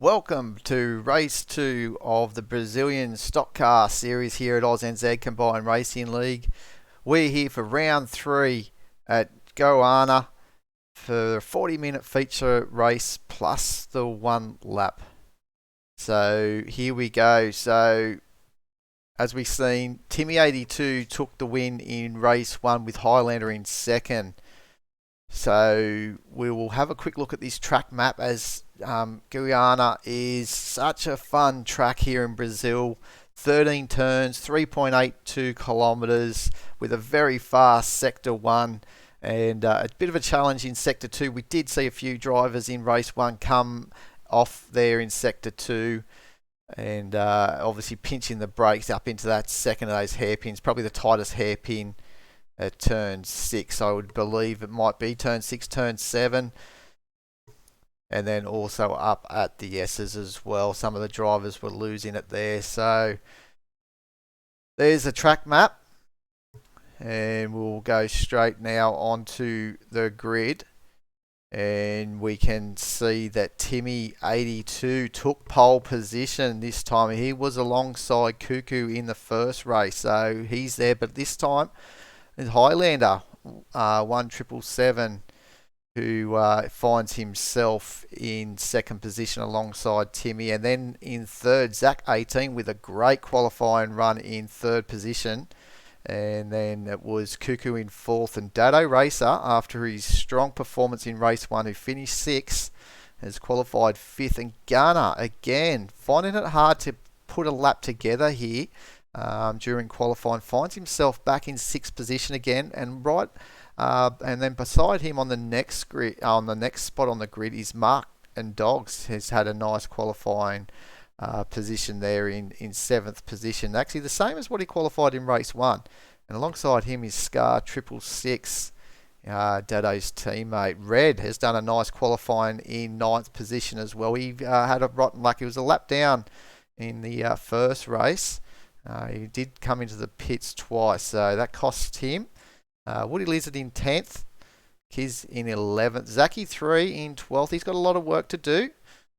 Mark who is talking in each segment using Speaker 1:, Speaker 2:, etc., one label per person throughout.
Speaker 1: Welcome to race 2 of the Brazilian StockCar series here at ANZ Combined Racing League. We're here for round 3 at Goiania for a 40-minute feature race plus the 1 lap. So here we go. So as we've seen, Timmy82 took the win in race 1 with Highlander in second. So we will have a quick look at this track map as Goiania is such a fun track here in Brazil. 13 turns, 3.82 kilometres with a very fast sector 1 and a bit of a challenge in sector 2. We did see a few drivers in race 1 come off there in sector 2 and obviously pinching the brakes up into that second of those hairpins, probably the tightest hairpin at turn 6. I would believe it might be turn 6, turn 7. And then also up at the S's as well. Some of the drivers were losing it there. So there's the track map. And we'll go straight now onto the grid. And we can see that Timmy82 took pole position this time. He was alongside Cuckoo in the first race. So he's there. But this time, Highlander 1777 who finds himself in second position alongside Timmy, and then in third Zach18 with a great qualifying run in third position, and then it was Cuckoo in fourth, and Dado Racer, after his strong performance in race 1, who finished 6th, has qualified 5th, and Ghana again finding it hard to put a lap together here during qualifying, finds himself back in 6th position again, and then beside him on the next grid, on the next spot on the grid, is Mark and Dogs, has had a nice qualifying position there in 7th position, actually the same as what he qualified in race 1, and alongside him is Scar 666, Dado's teammate. Red has done a nice qualifying in 9th position as well. He had a rotten luck. He was a lap down in the first race. He did come into the pits twice, so that cost him. Woody Lizard in 10th, Kiz in 11th, Zaki 3 in 12th. He's got a lot of work to do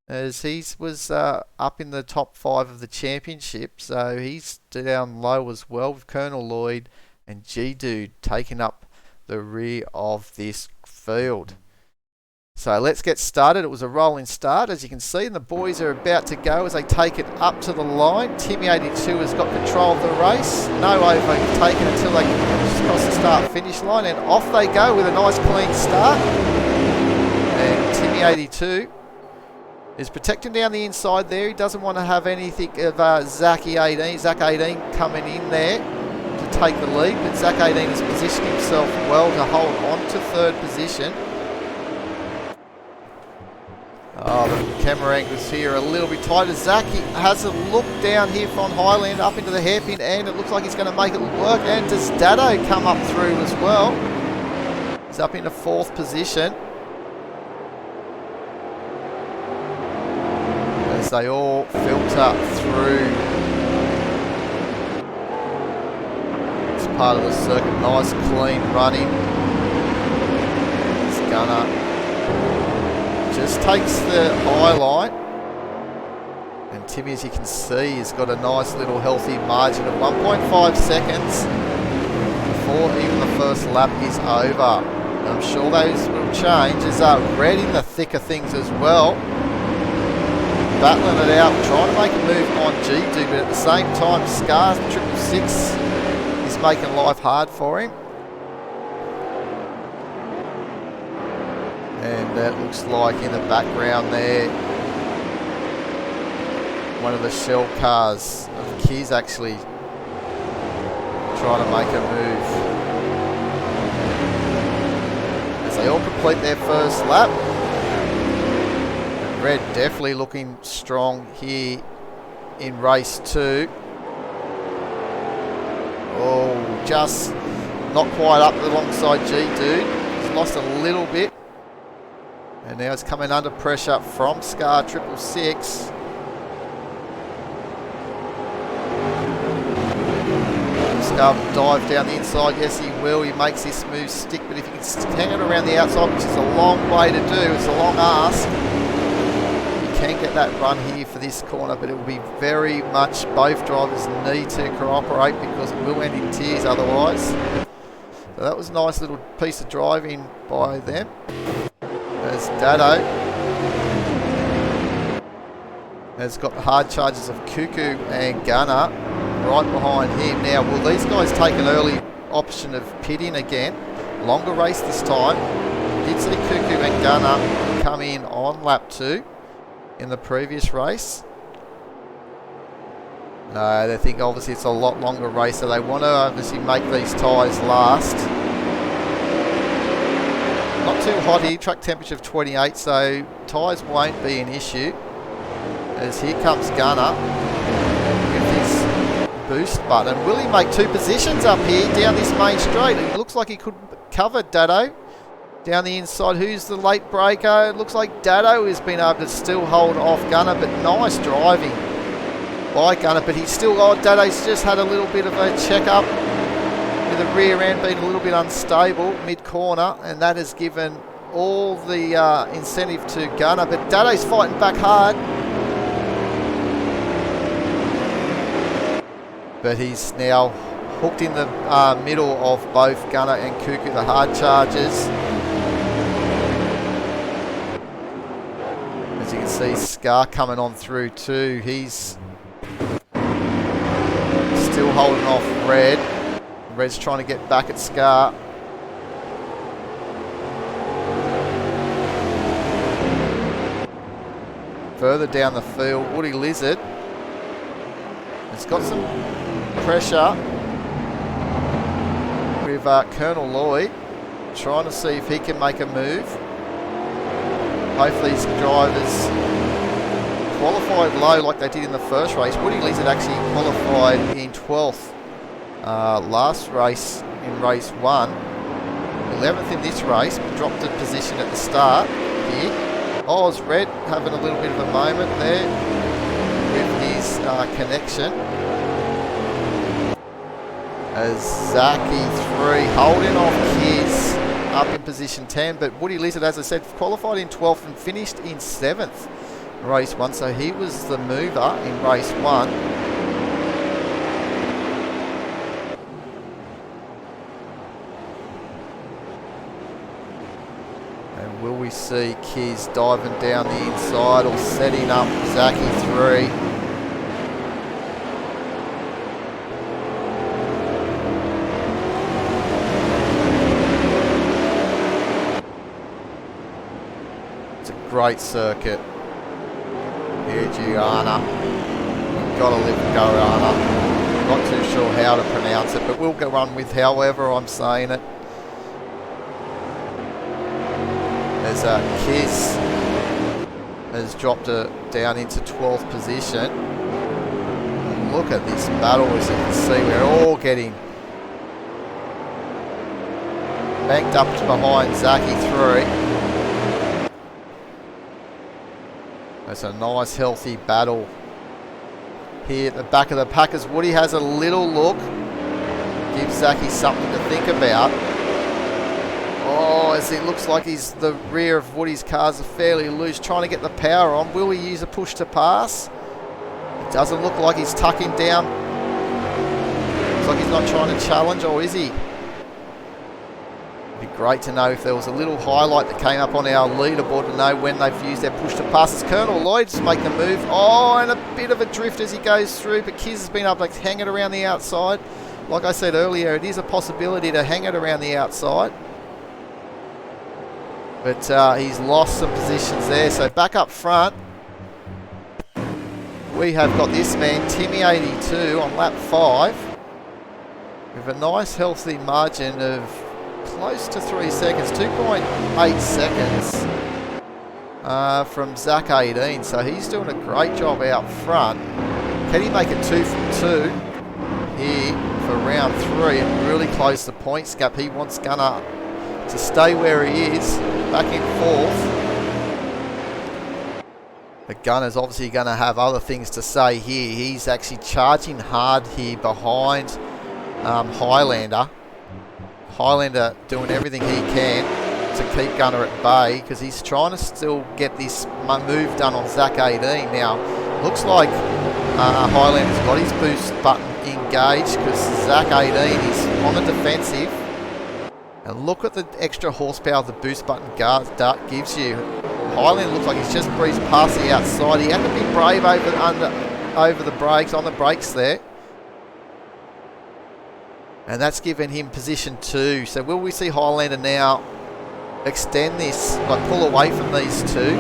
Speaker 1: as he was up in the top 5 of the championship, so he's down low as well, with Colonel Lloyd and G-Dude taking up the rear of this field. So let's get started. It was a rolling start, as you can see, and the boys are about to go as they take it up to the line. Timmy82 has got control of the race. No overtaken until they cross the start-finish line, and off they go with a nice clean start. And Timmy82 is protecting down the inside there. He doesn't want to have anything of Zach18 coming in there to take the lead, but Zach18 has positioned himself well to hold on to third position. Oh, the camera angles here are a little bit tight as Zach has a look down here from Highland up into the hairpin, and it looks like he's going to make it work. And does Dado come up through as well? He's up into 4th position as they all filter through. It's part of the circuit. Nice clean running. It's gonna just takes the high line, and Timmy, as you can see, has got a nice little healthy margin of 1.5 seconds before even the first lap is over. And I'm sure those will change as Red in the thick of things as well, battling it out, trying to make a move on G2, but at the same time Scar 666 is making life hard for him. And that looks like in the background there, one of the shell cars of Kiz actually trying to make a move. As they all complete their first lap. And Red definitely looking strong here in race 2. Oh, just not quite up alongside G-Dude. He's lost a little bit. And now it's coming under pressure from Scar 666. Scar will dive down the inside. Yes, he will. He makes this move stick. But if he can hang it around the outside, which is a long way to do, it's a long ask. He can get that run here for this corner, but it will be very much both drivers need to cooperate because it will end in tears otherwise. So that was a nice little piece of driving by them. As Dado has got the hard charges of Cuckoo and Gunner right behind him. Now, will these guys take an early option of pitting again? Longer race this time. Did see Cuckoo and Gunner come in on lap 2 in the previous race. No, they think obviously it's a lot longer race, so they want to obviously make these tyres last. Not too hot here, track temperature of 28, so tyres won't be an issue. As here comes Gunner with his boost button. Will he make 2 positions up here down this main straight? It looks like he could cover Dado down the inside. Who's the late breaker? It looks like Dado has been able to still hold off Gunner, but nice driving by Gunner. But he's still, Dado's just had a little bit of a check-up with the rear end being a little bit unstable mid-corner, and that has given all the incentive to Gunner. But Dado's fighting back hard. But he's now hooked in the middle of both Gunner and Cuckoo, the hard charges. As you can see, Scar coming on through too. He's still holding off Red. Red's trying to get back at Scar. Further down the field, Woody Lizard has got some pressure with Colonel Lloyd, trying to see if he can make a move. Both these drivers qualified low like they did in the first race. Woody Lizard actually qualified in 12th last race in race 1. 11th in this race, but dropped a position at the start here. Oz Red having a little bit of a moment there with his connection. As Zaki 3 holding off Kiz up in position 10, but Woody Lizard, as I said, qualified in 12th and finished in 7th in race 1, so he was the mover in race 1. And will we see Kiz diving down the inside or setting up Zaki 3? Great circuit here, Goiania. Gotta live in Goiania. Not too sure how to pronounce it, but we'll go on with however I'm saying it. As Kiz has dropped it down into 12th position. And look at this battle, as you can see, we're all getting banked up behind Zaki 3. It's a nice healthy battle here at the back of the pack as Woody has a little look. Gives Zaki something to think about. Oh, as it looks like the rear of Woody's cars are fairly loose, trying to get the power on. Will he use a push to pass? It doesn't look like he's tucking down. Looks like he's not trying to challenge, or is he? It'd be great to know if there was a little highlight that came up on our leaderboard to know when they've used their push to pass. It's Colonel Lloyd just making the move. Oh, and a bit of a drift as he goes through, but Kiz has been able to hang it around the outside. Like I said earlier, it is a possibility to hang it around the outside. But he's lost some positions there. So back up front, we have got this man, Timmy82, on lap 5. With a nice healthy margin of close to 3 seconds, 2.8 seconds from Zach 18. So he's doing a great job out front. Can he make it 2 from 2 here for round 3 and really close the points gap? He wants Gunner to stay where he is, back in 4th. But Gunner's obviously going to have other things to say here. He's actually charging hard here behind Highlander. Highlander doing everything he can to keep Gunner at bay because he's trying to still get this move done on Zach 18. Now, looks like Highlander's got his boost button engaged because Zach 18 is on the defensive. And look at the extra horsepower the boost button gives you. Highlander looks like he's just breezed past the outside. He had to be brave over the brakes, on the brakes there. And that's given him position 2. So will we see Highlander now extend this, like pull away from these two?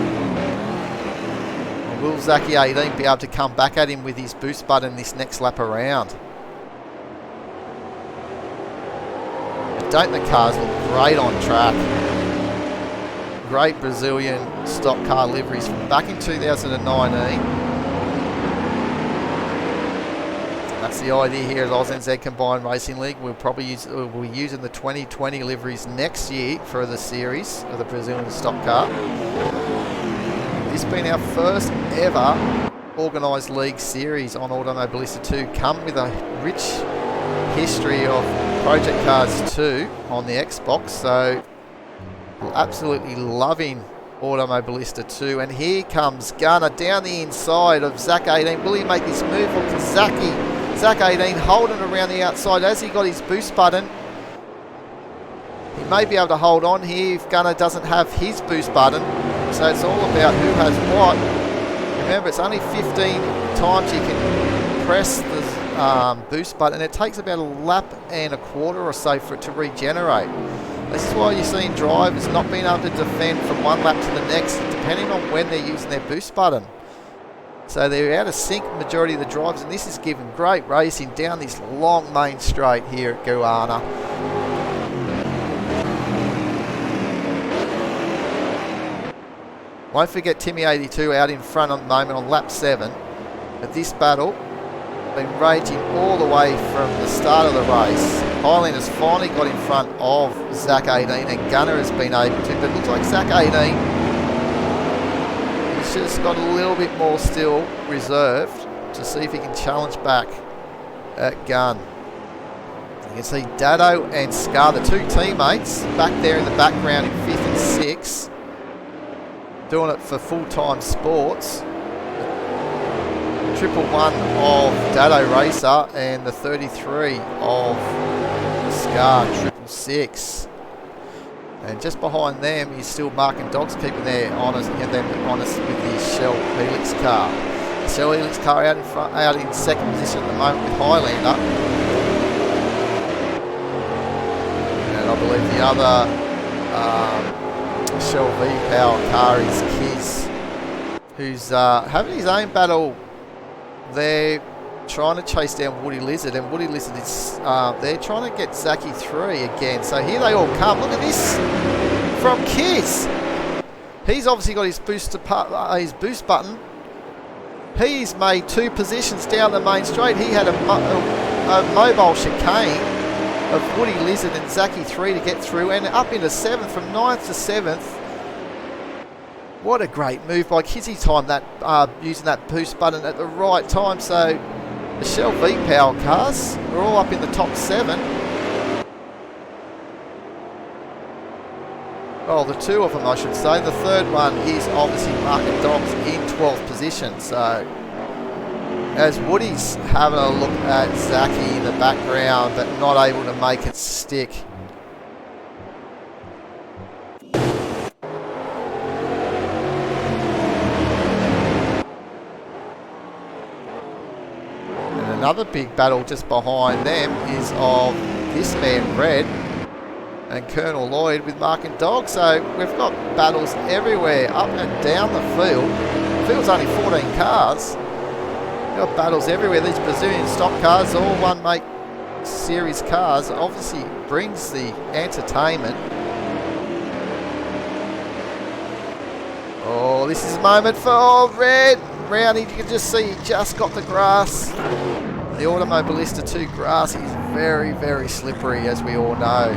Speaker 1: Or will Zachy 18 be able to come back at him with his boost button this next lap around? Don't the cars look great on track? Great Brazilian stock car liveries from back in 2019. That's the idea here at ANZCRL Combined Racing League. We'll be using the 2020 liveries next year for the series of the Brazilian stock car. This has been our first ever organised league series on Automobilista 2. Come with a rich history of Project Cars 2 on the Xbox, so absolutely loving Automobilista 2. And here comes Gunner down the inside of Zach 18. Will he make this move, or can Zach 18 holding around the outside? Has he got his boost button? He may be able to hold on here if Gunner doesn't have his boost button. So it's all about who has what. Remember, it's only 15 times you can press the boost button. It takes about a lap and a quarter or so for it to regenerate. This is why you're seeing drivers not being able to defend from one lap to the next, depending on when they're using their boost button. So they're out of sync, majority of the drivers, and this is giving great racing down this long main straight here at Goiania. Won't forget Timmy82 out in front at the moment on lap 7. But this battle been raging all the way from the start of the race. Highland has finally got in front of Zach 18, and Gunner has been able to, but it looks like Zach 18, he's just got a little bit more still reserved to see if he can challenge back at Gun. You can see Dado and Scar, the two teammates, back there in the background in 5th and 6th, doing it for full-time sports. 111 of Dado Racer and the 33 of Scar 666. And just behind them is still Mark and Dogs keeping their honest with the Shell Helix car. The Shell Helix car out in front, out in second position at the moment with Highlander. And I believe the other Shell V-Power car is Kiz, who's having his own battle. They're trying to chase down Woody Lizard, and Woody Lizard is they're trying to get Zachy 3 again. So here they all come. Look at this from Kiz. He's obviously got his boost button. He's made 2 positions down the main straight. He had a mobile chicane of Woody Lizard and Zachy 3 to get through, and up into 7th, from 9th to 7th. What a great move by Kizzy time, that using that boost button at the right time. So the Shell V-Power cars are all up in the top 7. Well, the 2 of them, I should say. The 3rd one is obviously Mark and Dogs in 12th position. So as Woody's having a look at Zachy in the background, but not able to make it stick. Another big battle just behind them is of this man Red and Colonel Lloyd with Mark and Dog. So we've got battles everywhere, up and down the field. The field's only 14 cars. We've got battles everywhere. These Brazilian stock cars, all one make series cars, obviously brings the entertainment. Oh, this is a moment for Red. Round, you can just see he just got the grass. The Automobilista 2 grass is very, very slippery, as we all know.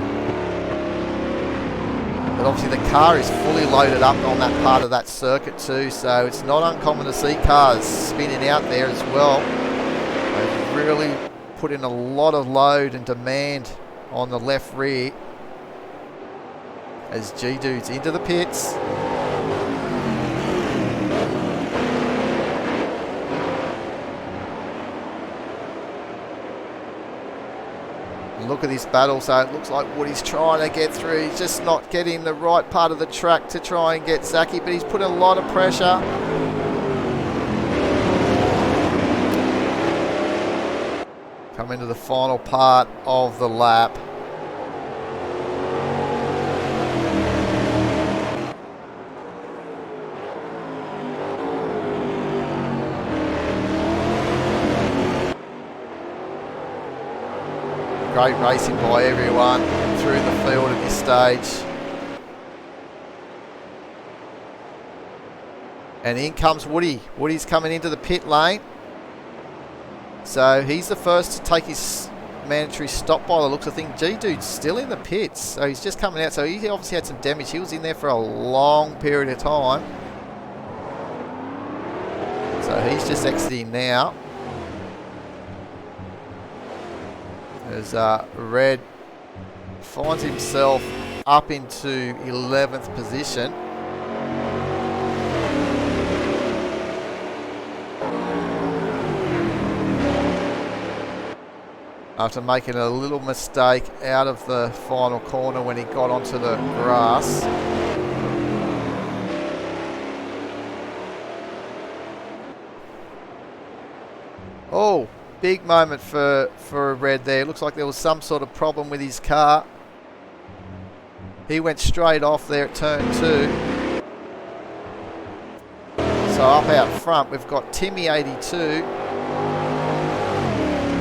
Speaker 1: But obviously the car is fully loaded up on that part of that circuit too, so it's not uncommon to see cars spinning out there as well. They've really put in a lot of load and demand on the left rear. as G-Dude's into the pits. Look at this battle. So it looks like Woody's trying to get through. He's just not getting the right part of the track to try and get Zachy, but he's put a lot of pressure. Come into the final part of the lap. Great racing by everyone through the field at this stage. And in comes Woody. Woody's coming into the pit lane. So he's the first to take his mandatory stop by the looks of things. G-Dude's still in the pits. So he's just coming out. So he obviously had some damage. He was in there for a long period of time. So he's just exiting now. As Red finds himself up into 11th position. After making a little mistake out of the final corner when he got onto the grass. Oh! Big moment for Red there. Looks like there was some sort of problem with his car. He went straight off there at turn 2. So up out front we've got Timmy 82.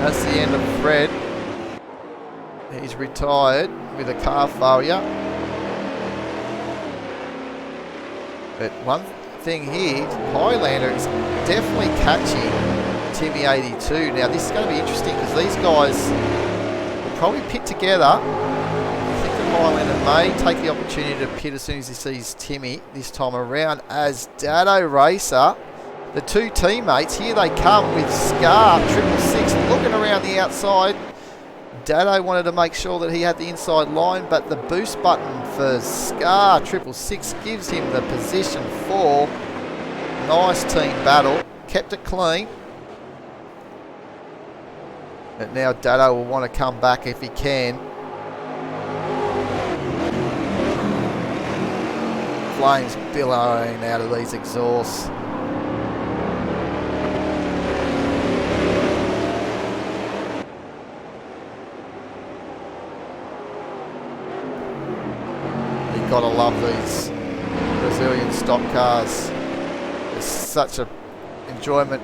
Speaker 1: That's the end of Red. He's retired with a car failure. But one thing here, Highlander is definitely catching Timmy 82. Now this is going to be interesting because these guys will probably pit together. I think that Highlander may take the opportunity to pit as soon as he sees Timmy this time around, as Dado Racer, the two teammates, here they come with Scar 666 looking around the outside. Dado wanted to make sure that he had the inside line, but the boost button for Scar 666 gives him the position 4. Nice team battle, kept it clean. But now Dado will want to come back if he can. Flames billowing out of these exhausts. You've got to love these Brazilian stock cars. It's such an enjoyment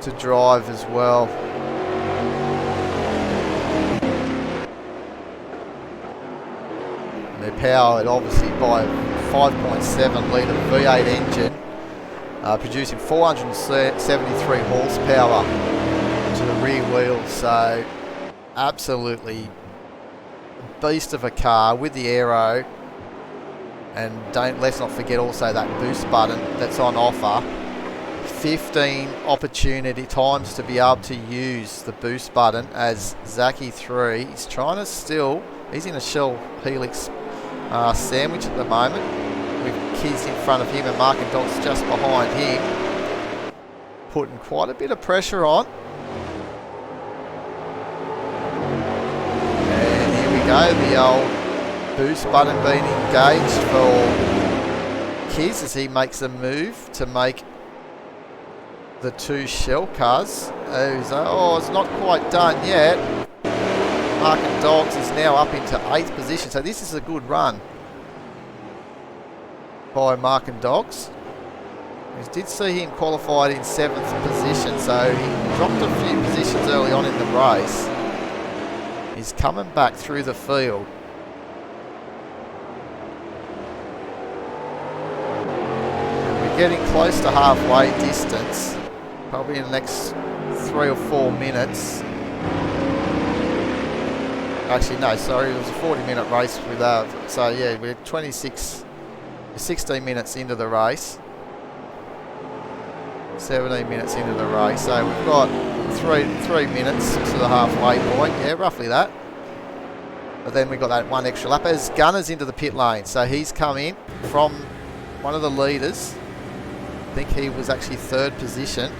Speaker 1: to drive as well. They're powered obviously by a 5.7 litre V8 engine, producing 473 horsepower to the rear wheels. So absolutely a beast of a car with the aero. And let's not forget also that boost button that's on offer. 15 opportunity times to be able to use the boost button, as Zachy 3 is trying to still, he's in a Shell Helix sandwich at the moment with kids in front of him and Mark and Dogs just behind him, putting quite a bit of pressure on. And here we go, the old boost button being engaged for Kiz as he makes a move to make the two Shell cars. Oh, it's not quite done yet. Mark and Dogs is now up into 8th position, so this is a good run by Mark and Dogs. We did see him qualified in 7th position, so he dropped a few positions early on in the race. He's coming back through the field. And we're getting close to halfway distance, probably in the next 3 or 4 minutes. Actually, no, sorry, it was a 40-minute race with so yeah, we're 16 minutes into the race. 17 minutes into the race, so we've got three minutes to the halfway point. Yeah, roughly that. But then we got that one extra lap as Gunner's into the pit lane. So he's come in from one of the leaders. I think he was actually third position.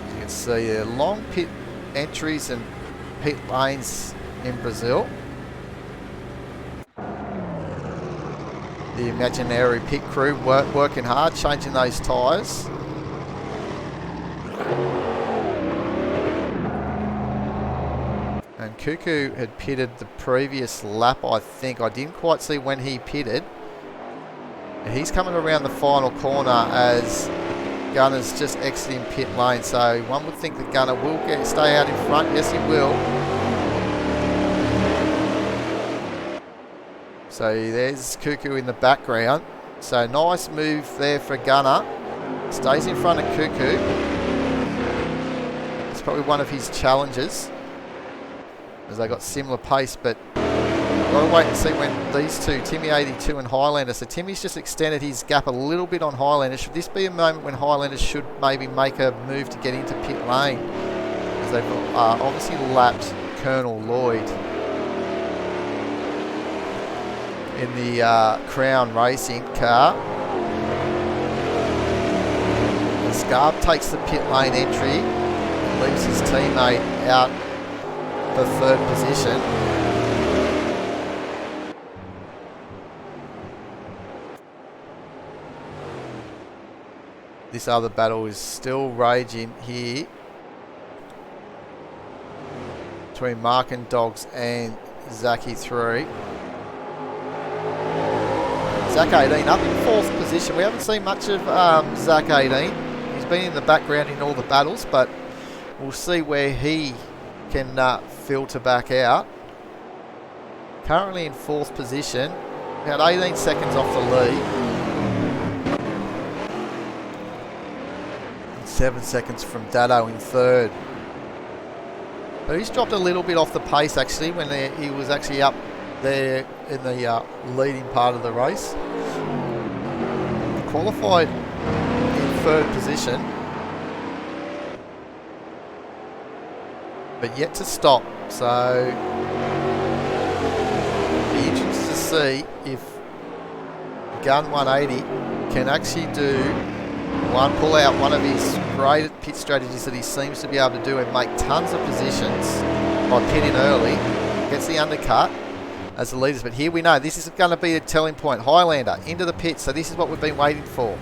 Speaker 1: As you can see there, long pit entries and pit lanes in Brazil. The imaginary pit crew working hard, changing those tyres. And Cuckoo had pitted the previous lap, I think. I didn't quite see when he pitted. He's coming around the final corner as Gunner's just exiting pit lane. So one would think that Gunner will stay out in front. Yes, he will. So there's Cuckoo in the background. So nice move there for Gunner. Stays in front of Cuckoo. It's probably one of his challenges, as they got similar pace, but got to wait and see when these two, Timmy 82 and Highlander. So Timmy's just extended his gap a little bit on Highlander. Should this be a moment when Highlander should maybe make a move to get into pit lane? As they've obviously lapped Colonel Lloyd in the Crown Racing car. And Scarb takes the pit lane entry and leaves his teammate out for third position. This other battle is still raging here between Mark and Dogs and Zachy 3. Zach 18 up in fourth position. We haven't seen much of Zach 18. He's been in the background in all the battles, but we'll see where he can filter back out. Currently in fourth position, about 18 seconds off the lead. And 7 seconds from Dado in third. But he's dropped a little bit off the pace actually when he was actually up there in the leading part of the race. Qualified in third position, but yet to stop. So be interested to see if Gun 180 can actually pull out one of his great pit strategies that he seems to be able to do and make tons of positions by pitting early. Gets the undercut as the leaders, but here we know this is going to be a telling point. Highlander into the pit, so this is what we've been waiting for.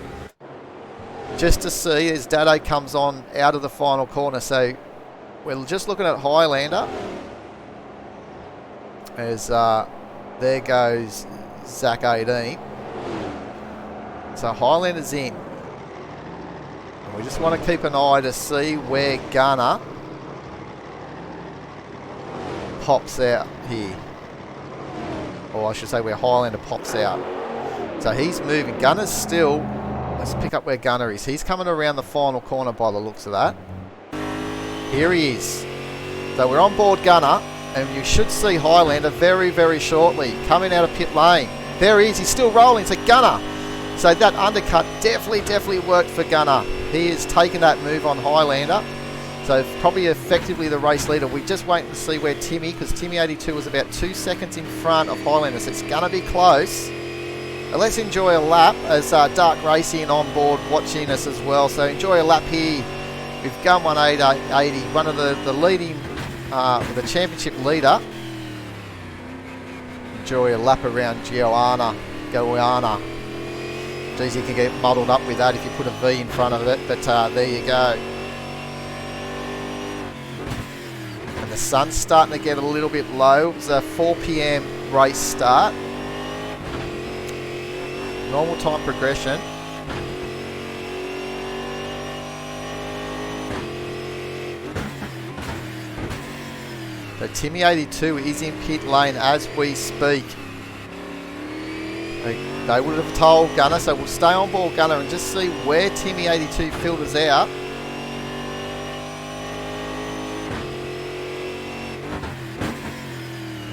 Speaker 1: Just to see as Dado comes on out of the final corner. So we're just looking at Highlander as there goes Zach 18. So Highlander's in. And we just want to keep an eye to see where Gunner pops out here. Or I should say where Highlander pops out. So he's moving. Gunner's still... Let's pick up where Gunner is. He's coming around the final corner by the looks of that. Here he is. So we're on board Gunner. And you should see Highlander very, very shortly. Coming out of pit lane. There he is. He's still rolling. So Gunner. So that undercut definitely worked for Gunner. He has taken that move on Highlander. So probably effectively the race leader. We just wait to see where Timmy, because Timmy 82 was about 2 seconds in front of Highlander. So it's going to be close. But let's enjoy a lap as Dark Racing on board watching us as well. So enjoy a lap here with Gun 180, one of the leading, the championship leader. Enjoy a lap around Goiania. Geez, you can get muddled up with that if you put a V in front of it, but there you go. The sun's starting to get a little bit low. It was a 4 p.m. race start. Normal time progression. So Timmy 82 is in pit lane as we speak. They would have told Gunner, so we'll stay on board Gunner and just see where Timmy 82 filters out.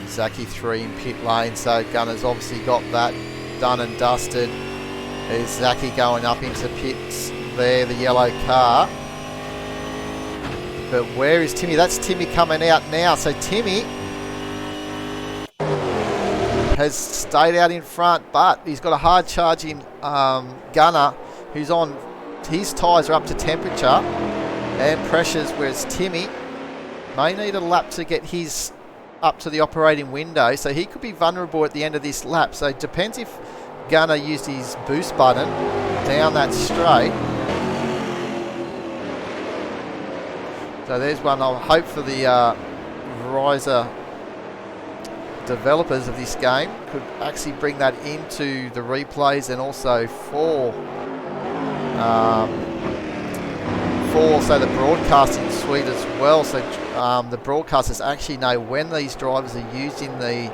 Speaker 1: Zachy 3 in pit lane, so Gunner's obviously got that done and dusted. There's Zachy going up into pits there, the yellow car. But where is Timmy? That's Timmy coming out now. So Timmy has stayed out in front, but he's got a hard charging gunner who's on. His tyres are up to temperature and pressures, whereas Timmy may need a lap to get his up to the operating window, so he could be vulnerable at the end of this lap. So it depends if Gunner used his boost button down that straight. So there's one I'll hope for the riser developers of this game could actually bring that into the replays, and also for the broadcasting suite as well, so the broadcasters actually know when these drivers are using the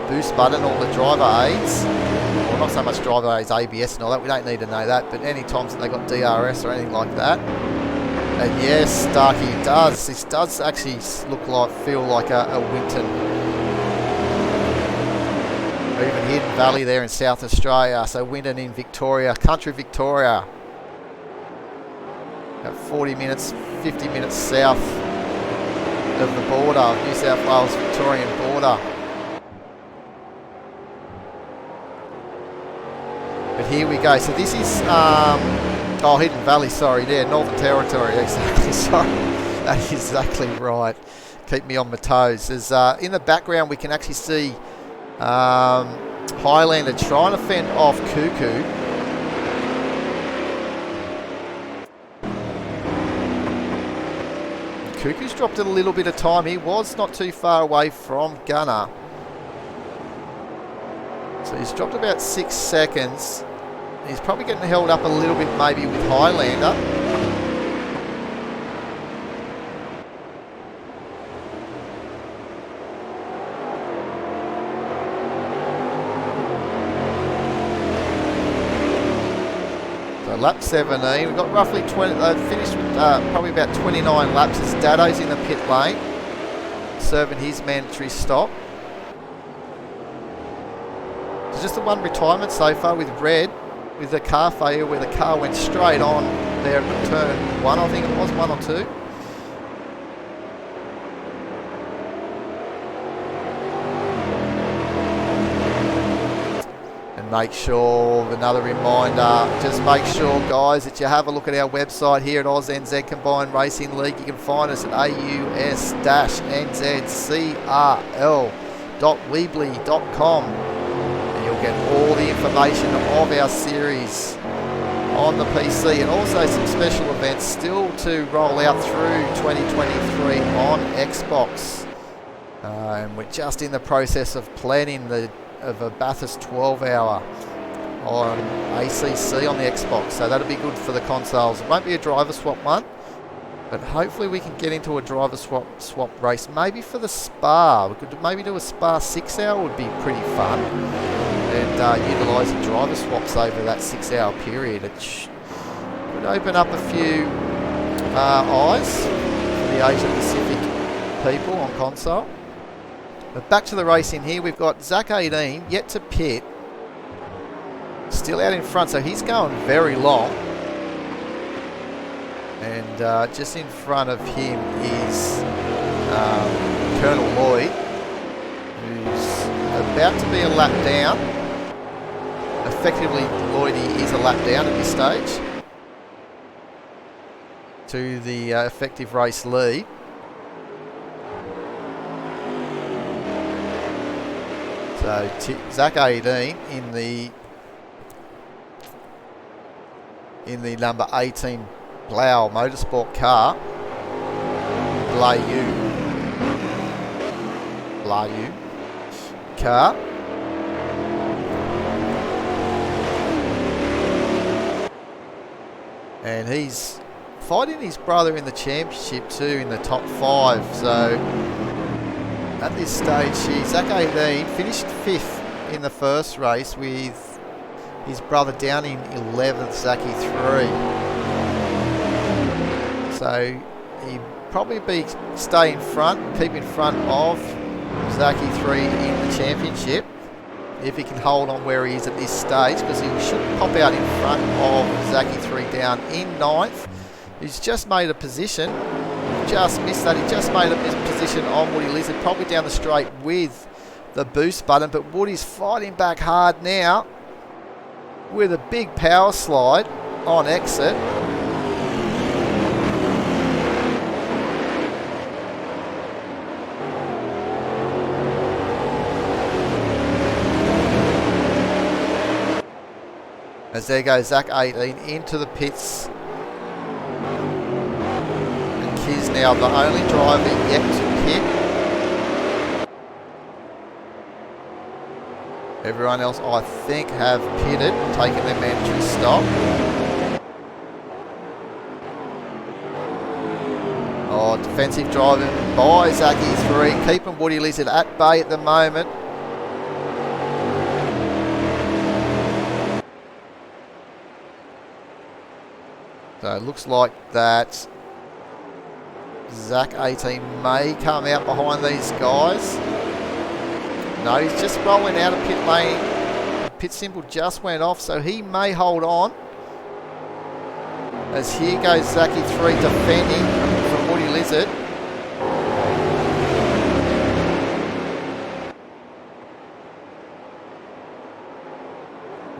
Speaker 1: boost button or the driver aids, well, not so much driver aids, ABS and all that, we don't need to know that, but any times that they got DRS or anything like that. And yes, Starkey, it does. This does actually feel like a Winton, or even Hidden Valley there in South Australia. So Winton in Victoria, country Victoria. About 40 minutes, 50 minutes south of the border, New South Wales Victorian border. But here we go. So this is Hidden Valley, sorry, there, Northern Territory, exactly, sorry. That is exactly right. Keep me on my toes. There's, in the background we can actually see Highlander trying to fend off Cuckoo. Cuckoo's dropped a little bit of time. He was not too far away from Gunner. So he's dropped about 6 seconds. He's probably getting held up a little bit maybe with Highlander. So lap 17, we've got roughly 20, finished with probably about 29 laps as Dado's in the pit lane, serving his mandatory stop. It's just the one retirement so far with Red, with the car failure where the car went straight on there at turn 1, I think it was, 1 or 2. And make sure, another reminder, just make sure guys that you have a look at our website here at ANZ Combined Racing League. You can find us at aus-nzcrl.weebly.com. You'll get all the information of our series on the PC, and also some special events still to roll out through 2023 on Xbox. And we're just in the process of planning a Bathurst 12-hour on ACC on the Xbox, so that'll be good for the consoles. It won't be a driver swap one, but hopefully we can get into a driver swap race, maybe for the Spa. We could maybe do a Spa 6-hour, would be pretty fun, and utilising driver swaps over that 6-hour period. It would open up a few eyes for the Asia Pacific people on console. But back to the racing here, we've got Zach 18 yet to pit, still out in front, so he's going very long. And just in front of him is Colonel Lloyd, who's about to be a lap down. Effectively, Lloydie is a lap down at this stage to the effective race lead. So Zach 18 in the number 18 Blau Motorsport car, Blau car. And he's fighting his brother in the championship too, in the top 5. So at this stage, Zach 18 finished 5th in the first race with his brother down in 11th, Zachy 3. So he'd probably stay in front, keep in front of Zachy 3 in the championship, if he can hold on where he is at this stage, because he should pop out in front of Zachy 3 down in 9th. He's just made a position Just missed that. He just made a misposition on Woody Lizard, probably down the straight with the boost button, but Woody's fighting back hard now with a big power slide on exit. As there goes Zach 18 into the pits. And Kiz now the only driver yet to pit. Everyone else, I think, have pitted, taken their mandatory stop. Oh, defensive driving by Zachy 3, keeping Woody Lizard at bay at the moment. So it looks like that Zach 18 may come out behind these guys. No, he's just rolling out of pit lane. The pit symbol just went off, so he may hold on. As here goes Zachy 3 defending from Woody Lizard.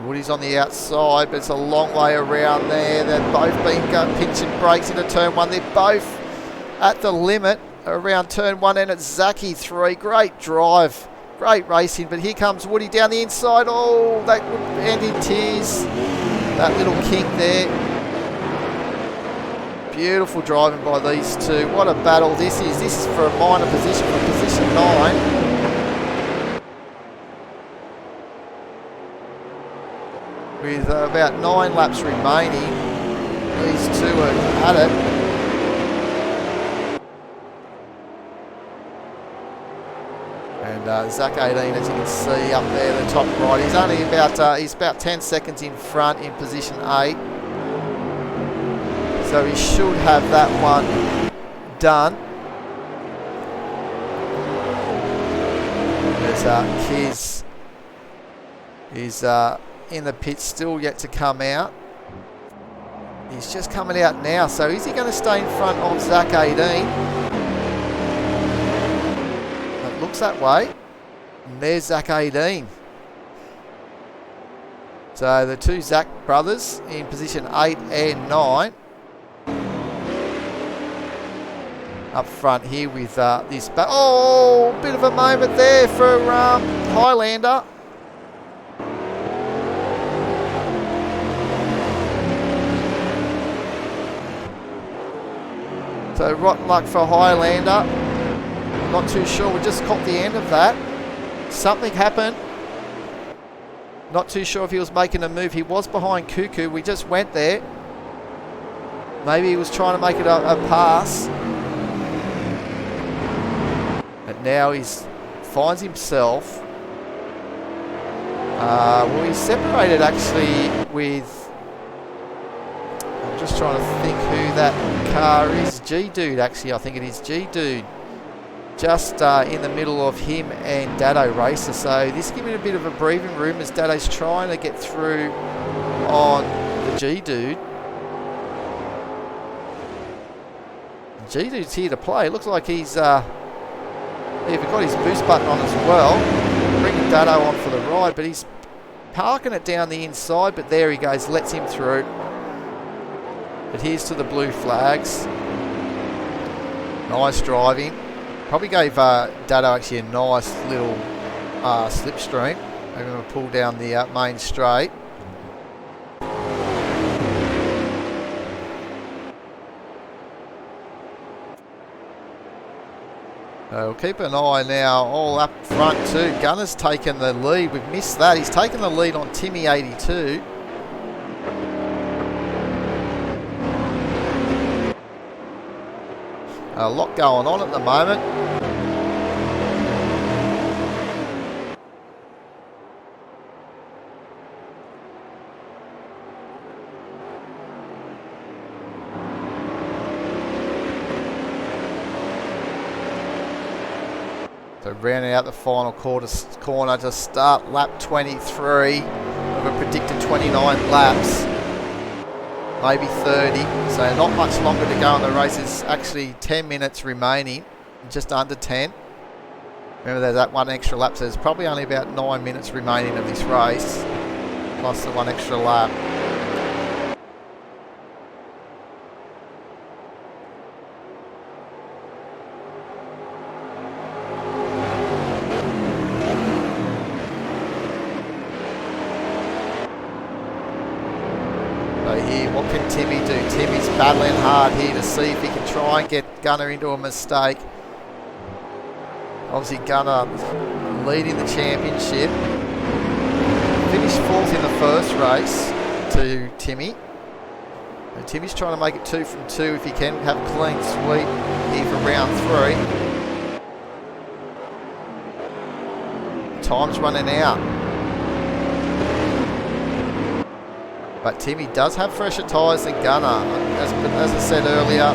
Speaker 1: Woody's on the outside, but it's a long way around there. They've both been pinching brakes into turn 1. They're both at the limit around turn 1, and it's Zachy 3. Great drive. Great racing, but here comes Woody down the inside. Oh, that would end in tears. That little kick there. Beautiful driving by these two. What a battle this is. This is for a minor position, for position 9. With about 9 laps remaining. These two are at it. And Zach 18, as you can see up there, the top right, he's only about he's about 10 seconds in front in position 8. So he should have that one done. There's Kiz is in the pit, still yet to come out. He's just coming out now, so is he going to stay in front of Zach 18? Looks that way. And there's Zach 18. So the two Zach brothers in position 8 and 9. Up front here with this. Oh, bit of a moment there for Highlander. So rotten luck for Highlander. Not too sure. We just caught the end of that. Something happened. Not too sure if he was making a move. He was behind Cuckoo. We just went there. Maybe he was trying to make it a pass. But now he finds himself. Well, he's separated actually with. I'm just trying to think who that car is. G-Dude, actually. I think it is G-Dude. Just in the middle of him and Dado Racer. So this is giving a bit of a breathing room as Dado's trying to get through on the G-Dude. G-Dude's here to play. It looks like he's even got his boost button on as well. Bringing Dado on for the ride, but he's parking it down the inside. But there he goes, lets him through. But here's to the blue flags. Nice driving. Probably gave Dado actually a nice little slipstream. They're going to pull down the main straight. So we'll keep an eye now all up front too. Gunner's taken the lead. We've missed that. He's taken the lead on Timmy 82. A lot going on at the moment. So rounding out the final corner to start lap 23 of a predicted 29 laps. maybe 30. So not much longer to go in the race. There's actually 10 minutes remaining, just under 10. Remember there's that one extra lap, so there's probably only about 9 minutes remaining of this race, plus the one extra lap. Here, what can Timmy do? Timmy's battling hard here to see if he can try and get Gunner into a mistake. Obviously Gunner leading the championship. Finished 4th in the first race to Timmy. And Timmy's trying to make it 2 from 2 if he can have a clean sweep here for round 3. Time's running out. But Timmy does have fresher tyres than Gunner. As I said earlier,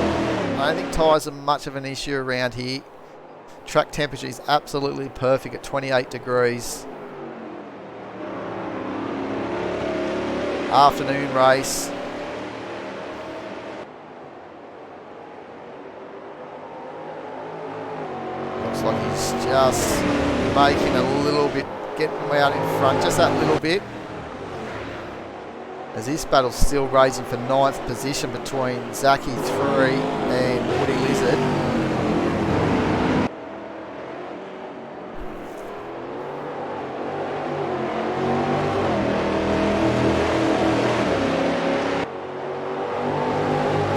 Speaker 1: I don't think tyres are much of an issue around here. Track temperature is absolutely perfect at 28 degrees. Afternoon race. Looks like he's just making a little bit, getting out in front, just that little bit. As this battle's still raging for 9th position between Zachy 3 and Woody Lizard.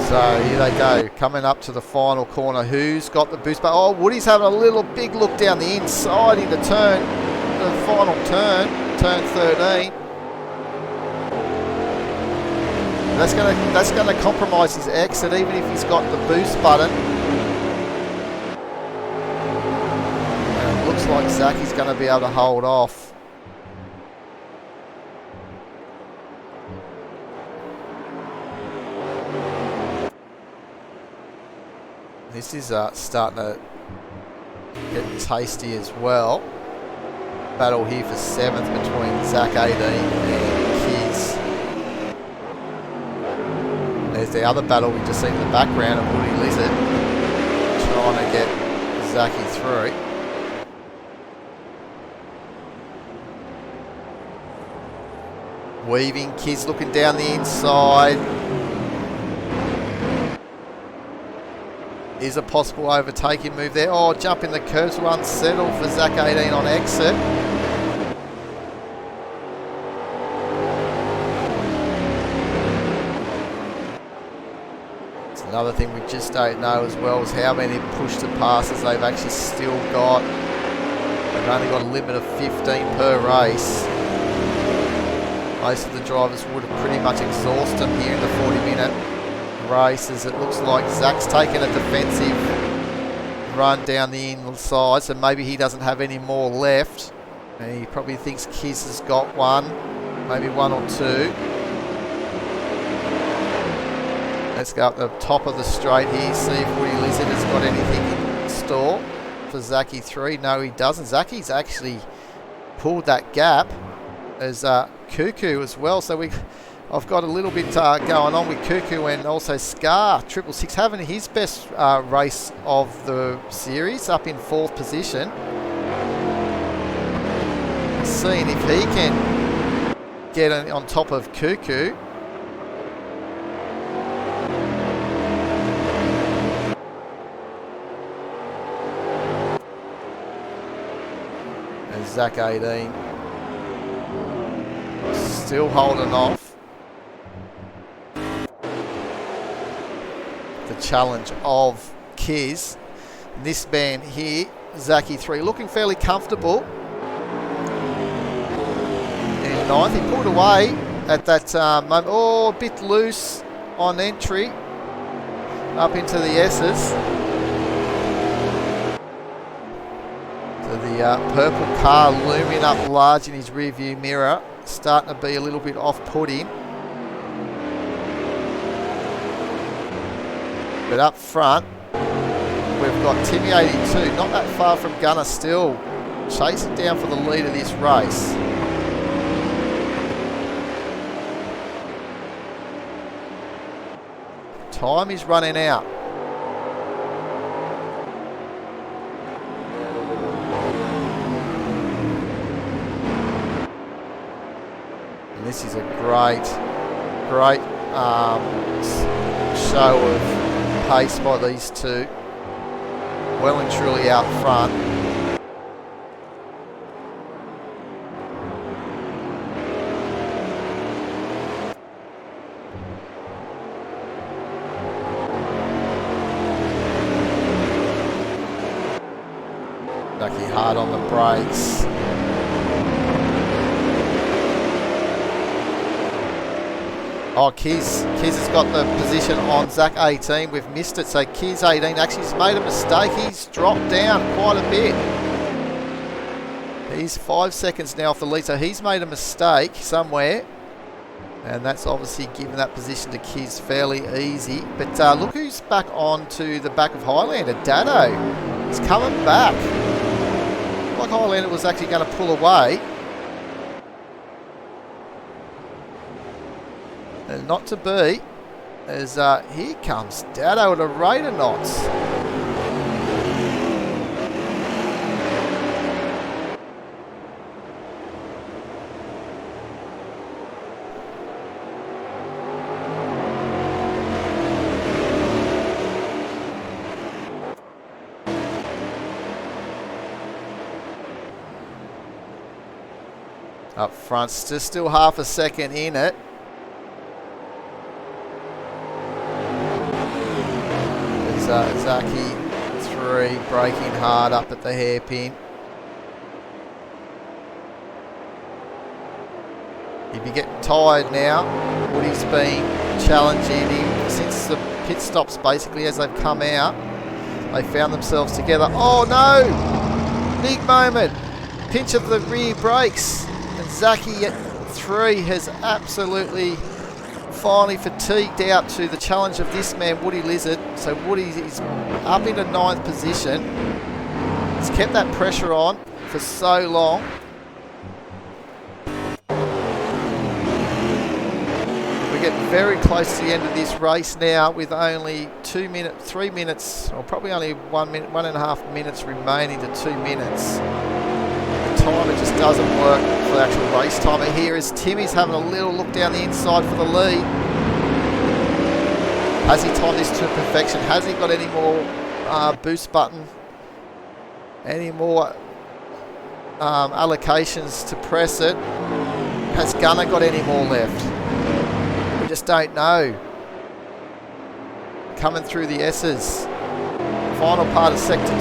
Speaker 1: So here they go, coming up to the final corner. Who's got the boost? But oh, Woody's having a little big look down the inside into the final turn, turn 13. That's gonna compromise his exit, even if he's got the boost button. And it looks like Zachy's gonna be able to hold off. This is starting to get tasty as well. Battle here for 7th between Zach 18 and Kiz. There's the other battle we just seen in the background of Woody Lizard trying to get Zachy through. Weaving, Kiz looking down the inside. Is a possible overtaking move there. Oh, jump in the curves will unsettle for Zach 18 on exit. Another thing we just don't know as well is how many push-to passes they've actually still got. They've only got a limit of 15 per race. Most of the drivers would have pretty much exhausted them here in the 40-minute races. It looks like Zach's taken a defensive run down the inside, so maybe he doesn't have any more left. And he probably thinks Kiz has got one, maybe one or two. Let's go up the top of the straight here, see if Woody Lizard has got anything in store for Zachy 3. No, he doesn't. Zachy's actually pulled that gap as Cuckoo as well. So I've got a little bit going on with Cuckoo and also Scar 666 having his best race of the series, up in 4th position. Seeing if he can get on top of Cuckoo. Zach 18 still holding off the challenge of Kiz. This man here, Zachy 3, looking fairly comfortable in 9th. He pulled away at that moment. Oh, a bit loose on entry up into the S's. The purple car looming up large in his rear view mirror, starting to be a little bit off-putting. But up front, we've got Timmy 82, not that far from Gunner still, chasing down for the lead of this race. Time is running out. And this is a great show of pace by these two. Well and truly out front. Ducky hard on the brakes. Oh, Kiz has got the position on Zach 18. We've missed it. So Kiz 18 actually has made a mistake. He's dropped down quite a bit. He's 5 seconds now off the lead. So he's made a mistake somewhere. And that's obviously given that position to Kiz fairly easy. But look who's back on to the back of Highlander. Dado. He's coming back. Like Highlander was actually going to pull away. And not to be, as here comes Dado at a rate of knots. Up front, still half a second in it. Zaki 3 braking hard up at the hairpin. He'd be getting tired now. Woody's been challenging him since the pit stops basically as they've come out. They found themselves together. Oh no! Big moment. Pinch of the rear brakes. And Zaki at 3 has absolutely finally fatigued out to the challenge of this man, Woody Lizard. So Woody is up into 9th position. He's kept that pressure on for so long. We're getting very close to the end of this race now with only 3 minutes, or probably only 1 minute, 1.5 minutes remaining to 2 minutes. The timer just doesn't work for the actual race timer here as Timmy's having a little look down the inside for the lead. Has he timed this to perfection? Has he got any more boost button? Any more allocations to press it? Has Gunner got any more left? We just don't know. Coming through the S's. Final part of Sector 2.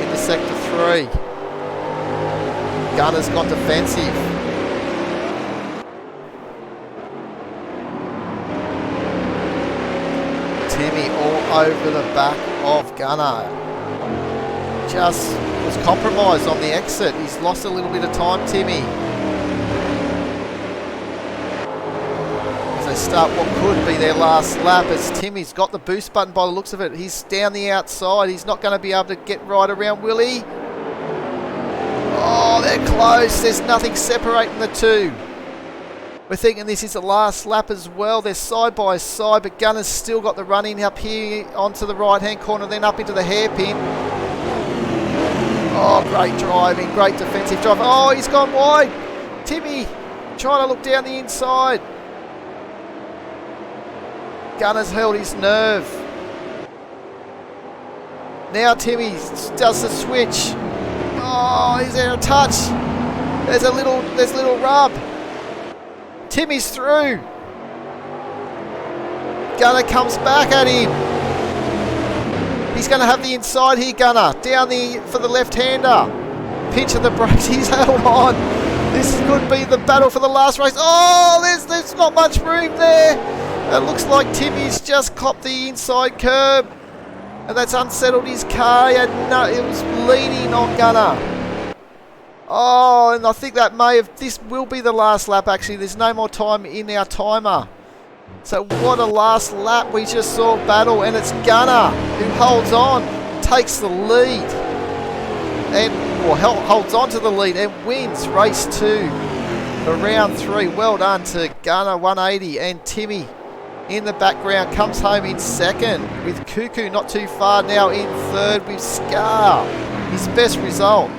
Speaker 1: Into Sector 3. Gunner's gone defensive. Timmy all over the back of Gunner. Just was compromised on the exit. He's lost a little bit of time, Timmy. As they start what could be their last lap as Timmy's got the boost button by the looks of it. He's down the outside. He's not going to be able to get right around, will he? Oh, they're close. There's nothing separating the two. We're thinking this is the last lap as well. They're side by side, but Gunner's still got the running up here onto the right-hand corner, then up into the hairpin. Oh, great driving, great defensive drive. Oh, he's gone wide. Timmy trying to look down the inside. Gunner's held his nerve. Now Timmy does the switch. Oh, is there a touch? There's a little rub. Timmy's through. Gunner comes back at him. He's going to have the inside here, Gunner. Down for the left-hander. Pinch of the brakes. He's held on. This could be the battle for the last race. Oh, there's not much room there. It looks like Timmy's just copped the inside curb. And that's unsettled his car. It was leaning on Gunner. Oh, and I think this will be the last lap actually. There's no more time in our timer. So what a last lap we just saw battle, and it's Gunner who holds on, takes the lead, holds on to the lead and wins race 2 for round 3. Well done to Gunner 180 and Timmy In the background, comes home in second, with Cuckoo not too far now in third with Scar. His best result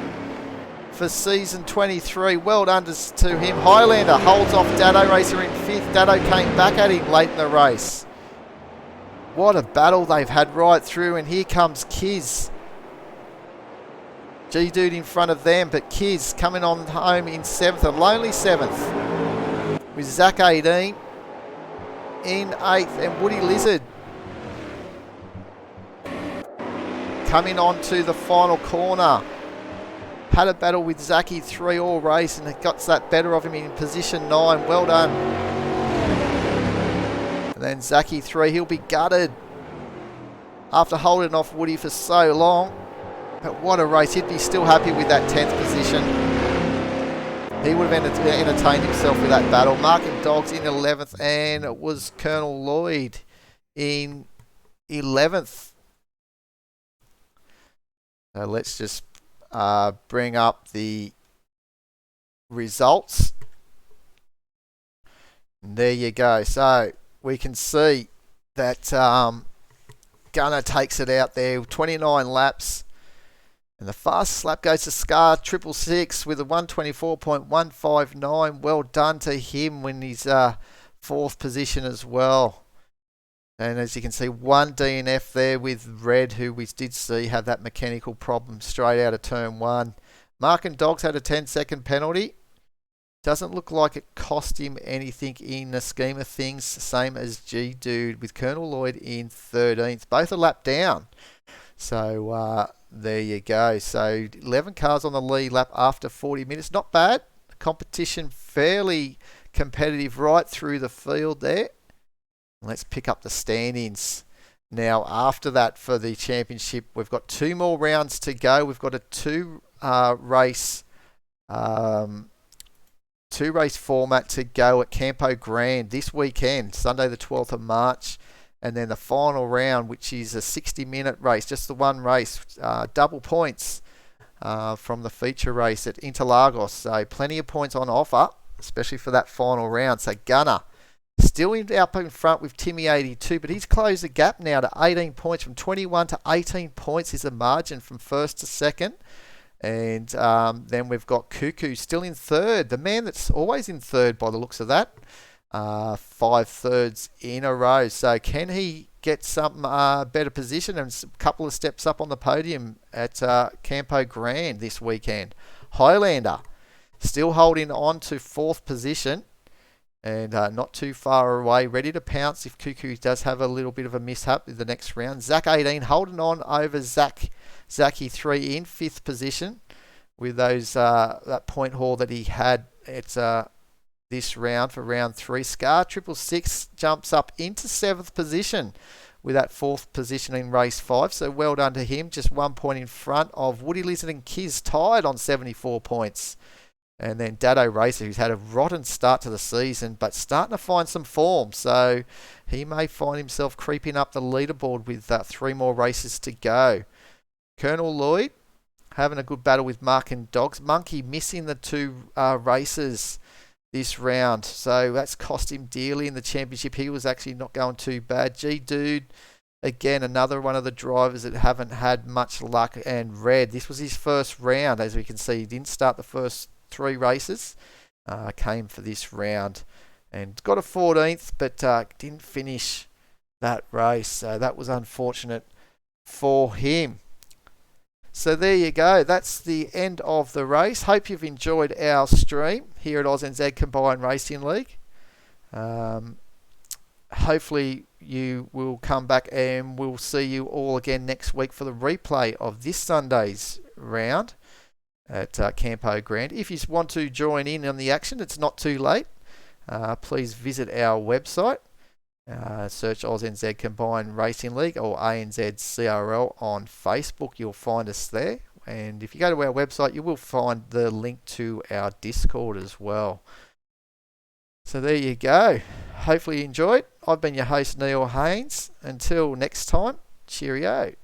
Speaker 1: for season 23. Well done to him. Highlander holds off Dado Racer in fifth. Dado came back at him late in the race. What a battle they've had right through, and here comes Kiz. G-Dude in front of them, but Kiz coming on home in seventh, a lonely seventh, with Zach 18 in eighth, and Woody Lizard coming on to the final corner. Had a battle with Zachy 3 all race, and it got that better of him in position 9. Well done. And then Zachy 3, he'll be gutted after holding off Woody for so long. But what a race. He'd be still happy with that 10th position. He would have entertained himself with that battle. Marking Dogs in 11th, and it was Colonel Lloyd in 11th. So let's just bring up the results. And there you go. So we can see that Gunner takes it out there, 29 laps. And the fastest lap goes to Scar 666 with a 124.159. Well done to him when he's fourth position as well. And as you can see, one DNF there with Red, who we did see have that mechanical problem straight out of turn 1. Mark and Dogs had a 10-second penalty. Doesn't look like it cost him anything in the scheme of things. Same as G-Dude with Colonel Lloyd in 13th. Both a lap down. So there you go. So 11 cars on the lead lap after 40 minutes. Not bad. Competition fairly competitive right through the field there. Let's pick up the standings. Now, after that for the championship, we've got 2 more rounds to go. We've got a two race format to go at Campo Grand this weekend, Sunday the 12th of March. And then the final round, which is a 60-minute race, just the one race, double points from the feature race at Interlagos. So plenty of points on offer, especially for that final round. So Gunner still up in front with Timmy 82, but he's closed the gap now to 18 points. From 21 to 18 points is the margin from first to second. And then we've got Cuckoo still in third, the man that's always in third by the looks of that. 5 thirds in a row. So can he get some better position and a couple of steps up on the podium at Campo Grand this weekend? Highlander still holding on to 4th position and not too far away, ready to pounce if Cuckoo does have a little bit of a mishap in the next round. Zach 18 holding on over Zachy 3 in 5th position with those that point haul that he had at this round for round 3. Scar 666 jumps up into 7th position with that 4th position in race 5. So well done to him. Just 1 point in front of Woody Lizard and Kiz, tied on 74 points. And then Dado Racer, who's had a rotten start to the season, but starting to find some form. So he may find himself creeping up the leaderboard with 3 more races to go. Colonel Lloyd having a good battle with Mark and Dogs. Monkey missing the 2 races this round, so that's cost him dearly in the championship. He was actually not going too bad. G-Dude, again, another one of the drivers that haven't had much luck. And Red, this was his first round. As we can see, he didn't start the first 3 races, came for this round and got a 14th, but didn't finish that race, so that was unfortunate for him. So there you go. That's the end of the race. Hope you've enjoyed our stream here at ANZ Combined Racing League. Hopefully you will come back and we'll see you all again next week for the replay of this Sunday's round at Campo Grand. If you want to join in on the action, it's not too late. Please visit our website. Search ANZ Combined Racing League or ANZCRL on Facebook. You'll find us there. And if you go to our website, you will find the link to our Discord as well. So there you go. Hopefully you enjoyed. I've been your host, Neil Haynes. Until next time, cheerio.